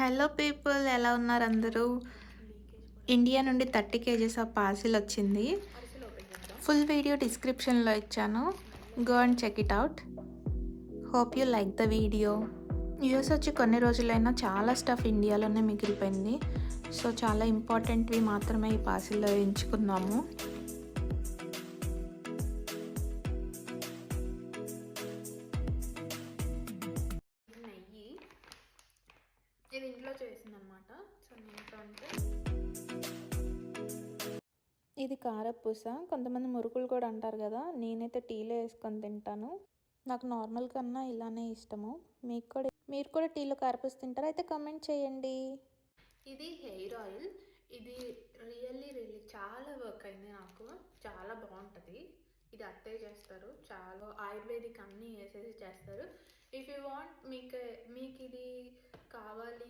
Hello people, ఎలా ఉన్నారు అందరూ? ఇండియా నుండి 30 కేజీస్ ఆఫ్ పార్సిల్ వచ్చింది. ఫుల్ వీడియో డిస్క్రిప్షన్లో ఇచ్చాను. Go and check it out. Hope you like the video. US వచ్చి కొన్ని రోజులైనా చాలా స్టఫ్ ఇండియాలోనే మిగిలిపోయింది. సో చాలా ఇంపార్టెంట్వి మాత్రమే ఈ పార్సిల్లో ఎంచుకున్నాము. నెయ్యి ఇది ఇంట్లో చేసిందనమాట. సో ఏంటంటే ఇది కారపూస. కొంతమంది మురుకులు కూడా అంటారు కదా, నేనైతే టీలో వేసుకొని తింటాను. నాకు నార్మల్ కన్నా ఇలానే ఇష్టము. మీరు కూడా టీలో కారపూస తింటారా? అయితే కామెంట్ చేయండి. ఇది హెయిర్ ఆయిల్. ఇది రియల్లీ చాలా వర్క్ అయింది నాకు. చాలా బాగుంటుంది. ఇది అత్తయ్య చేస్తారు. చాలా ఆయుర్వేదిక్ అన్నీ వేసేసి చేస్తారు. ఇఫ్ యూ వాంట్, మీకు ఇది కావాలి